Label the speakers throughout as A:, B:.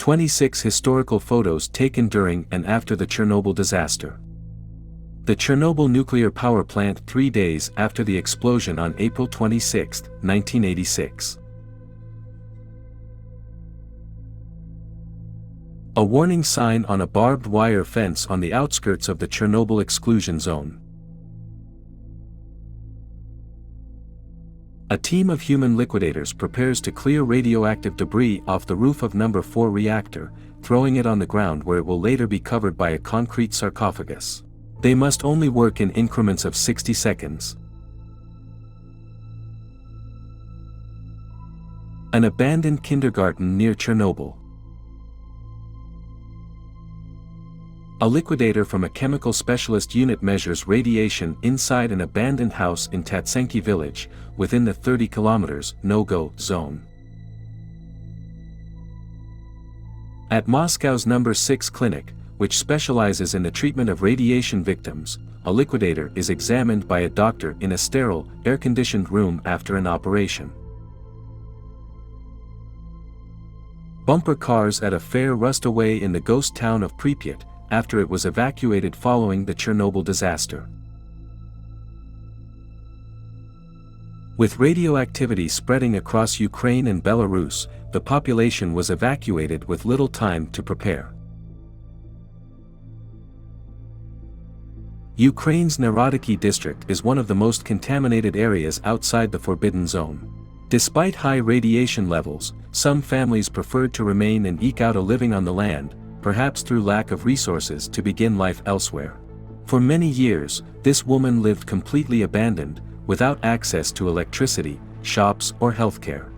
A: 26 historical photos taken during and after the Chernobyl disaster. The Chernobyl nuclear power plant 3 days after the explosion on April 26, 1986. A warning sign on a barbed wire fence on the outskirts of the Chernobyl exclusion zone. A team of human liquidators prepares to clear radioactive debris off the roof of No. 4 reactor, throwing it on the ground where it will later be covered by a concrete sarcophagus. They must only work in increments of 60 seconds. An abandoned kindergarten near Chernobyl. A liquidator from a chemical specialist unit measures radiation inside an abandoned house in Tatsenki village, within the 30 km no-go zone. At Moscow's No. 6 clinic, which specializes in the treatment of radiation victims, a liquidator is examined by a doctor in a sterile, air-conditioned room after an operation. Bumper cars at a fair rust away in the ghost town of Pripyat, after it was evacuated following the Chernobyl disaster. With radioactivity spreading across Ukraine and Belarus, the population was evacuated with little time to prepare. Ukraine's Narodiki district is one of the most contaminated areas outside the Forbidden Zone. Despite high radiation levels, some families preferred to remain and eke out a living on the land, perhaps through lack of resources to begin life elsewhere. For many years, this woman lived completely abandoned, without access to electricity, shops or healthcare.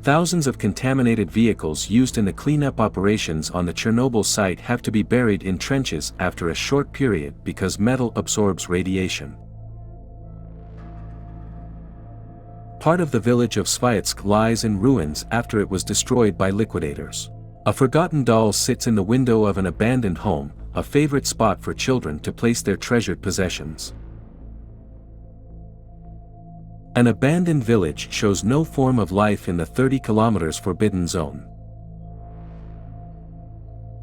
A: Thousands of contaminated vehicles used in the cleanup operations on the Chernobyl site have to be buried in trenches after a short period because metal absorbs radiation. Part of the village of Sviatsk lies in ruins after it was destroyed by liquidators. A forgotten doll sits in the window of an abandoned home, a favorite spot for children to place their treasured possessions. An abandoned village shows no form of life in the 30 km Forbidden Zone.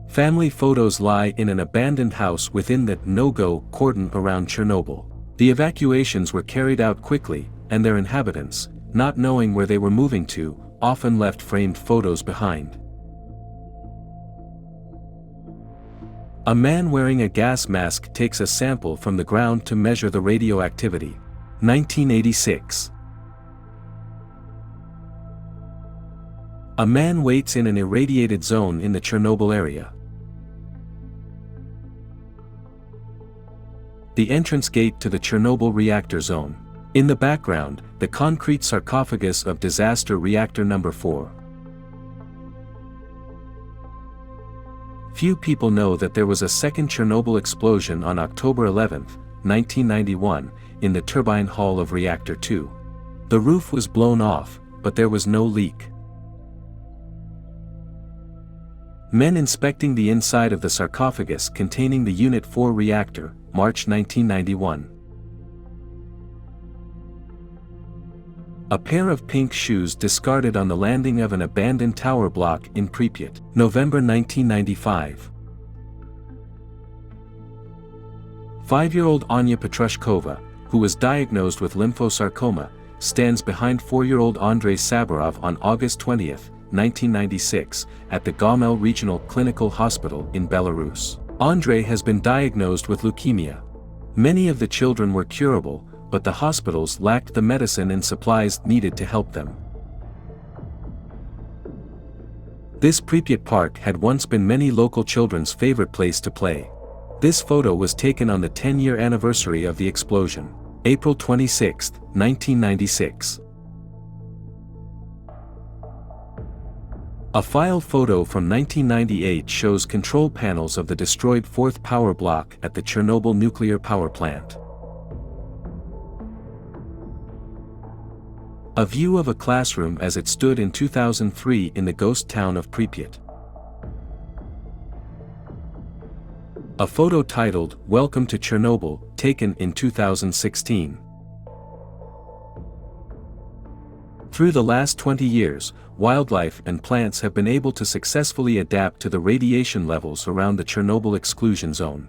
A: Family photos lie in an abandoned house within the no-go cordon around Chernobyl. The evacuations were carried out quickly, and their inhabitants, not knowing where they were moving to, often left framed photos behind. A man wearing a gas mask takes a sample from the ground to measure the radioactivity. 1986. A man waits in an irradiated zone in the Chernobyl area. The entrance gate to the Chernobyl reactor zone. In the background, the concrete sarcophagus of disaster reactor No. 4. Few people know that there was a second Chernobyl explosion on October 11, 1991, in the turbine hall of Reactor 2. The roof was blown off, but there was no leak. Men inspecting the inside of the sarcophagus containing the Unit 4 reactor, March 1991. A pair of pink shoes discarded on the landing of an abandoned tower block in Pripyat, November 1995. 5-year-old Anya Petrushkova, who was diagnosed with lymphosarcoma, stands behind 4-year-old Andrei Saburov on August 20, 1996, at the Gomel Regional Clinical Hospital in Belarus. Andrei has been diagnosed with leukemia. Many of the children were curable, but the hospitals lacked the medicine and supplies needed to help them. This Pripyat Park had once been many local children's favorite place to play. This photo was taken on the 10-year anniversary of the explosion, April 26, 1996. A file photo from 1998 shows control panels of the destroyed 4th power block at the Chernobyl nuclear power plant. A view of a classroom as it stood in 2003 in the ghost town of Pripyat. A photo titled, "Welcome to Chernobyl," taken in 2016. Through the last 20 years, wildlife and plants have been able to successfully adapt to the radiation levels around the Chernobyl exclusion zone.